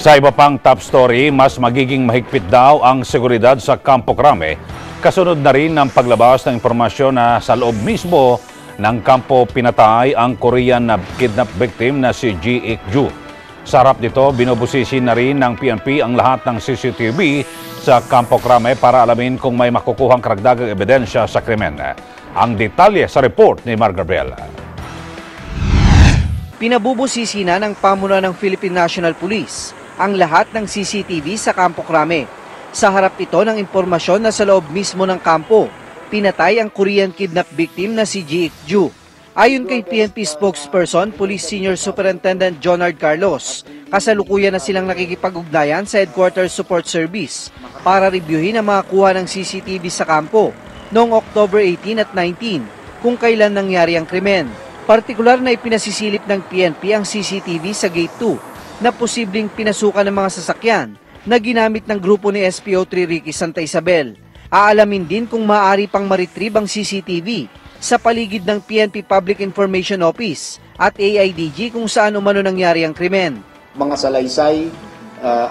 Sa iba pang top story, mas magiging mahigpit daw ang seguridad sa Campo Crame. Kasunod na rin ng paglabas ng impormasyon na sa loob mismo ng kampo pinatay ang Korean na kidnap victim na si Ji Ik-ju. Sa harap nito, binubusisi na rin ng PNP ang lahat ng CCTV sa Campo Crame para alamin kung may makukuhang karagdagang ebidensya sa krimen. Ang detalye sa report ni Mar Gabriel. Pinabubusisi na ng pamunuan ng Philippine National Police ang lahat ng CCTV sa Campo Crame. Sa harap ito ng impormasyon na sa loob mismo ng kampo, pinatay ang Korean kidnap victim na si Ji Ik-ju. Ayon kay PNP spokesperson, Police Senior Superintendent Jonard Carlos, kasalukuyan na silang nakikipag-ugnayan sa Headquarters Support Service para reviewin ang mga kuha ng CCTV sa kampo noong October 18 at 19 kung kailan nangyari ang krimen. Partikular na ipinasisilip ng PNP ang CCTV sa Gate 2 na posibleng pinasukan ng mga sasakyan na ginamit ng grupo ni SPO3 Ricky Santa Isabel. Aalamin din kung maaari pang ma-retrieve ang CCTV sa paligid ng PNP Public Information Office at AIDG kung saan umano nangyari ang krimen. Mga salaysay,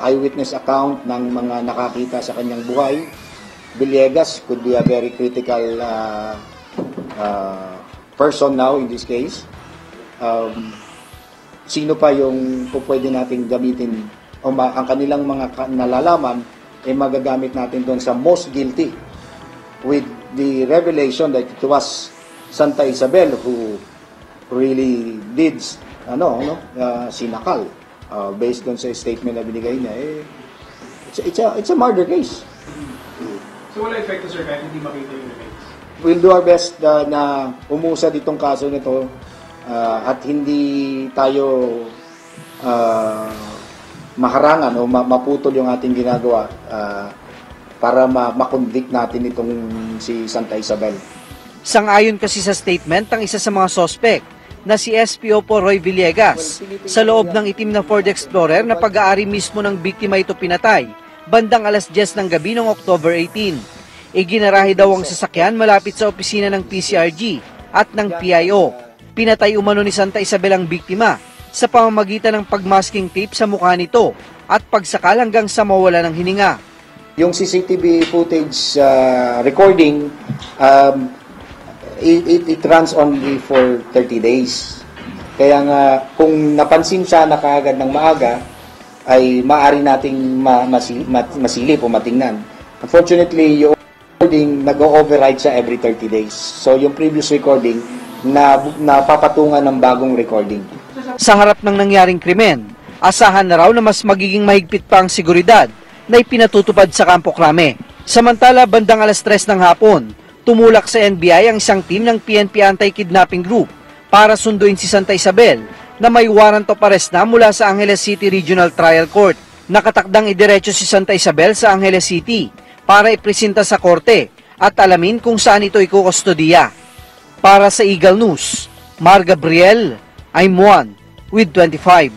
eyewitness account ng mga nakakita sa kanyang buhay. Villegas could be a very critical person now in this case. Sino pa yung pwede nating gamitin o ang kanilang mga nalalaman ay magagamit natin doon sa most guilty with the revelation that it was Santa Isabel who really did sinakal based on sa statement na binigay niya. It's a murder case. So wala epekto, sir, kahit hindi makita yung effects? We'll do our best na umusad itong kaso nito at hindi tayo maharangan o maputol yung ating ginagawa para makonvict natin itong si Santa Isabel. Sang-ayon kasi sa statement ang isa sa mga sospek na si SPO po Roy Villegas sa loob ng itim na Ford Explorer na pag-aari mismo ng biktima ito pinatay bandang alas 10 ng gabi noong October 18. Iginarahe daw ang sasakyan malapit sa opisina ng PCRG at ng PIO. Pinatay umano ni Santa Isabel ang biktima sa pamamagitan ng pagmasking tape sa mukha nito at pagsakal hanggang sa mawala ng hininga. Yung CCTV footage recording, it runs only for 30 days. Kaya nga, kung napansin siya na kaagad ng maaga, ay maaari nating masilip o matingnan. Unfortunately, yung recording nag-override siya every 30 days. So yung previous recording, napapatungan ng bagong recording. Sa harap ng nangyaring krimen, asahan na raw na mas magiging mahigpit pa ang seguridad na ipinatutupad sa Campo Crame. Samantala, bandang alas 3 ng hapon, tumulak sa NBI ang isang team ng PNP Anti-Kidnapping Group para sunduin si Santa Isabel na may warrant of arrest na mula sa Angeles City Regional Trial Court. Nakatakdang idiretso si Santa Isabel sa Angeles City para ipresenta sa korte at alamin kung saan ito ikukustodiya. Para sa Eagle News, Mar Gabriel, I'm Juan with 25.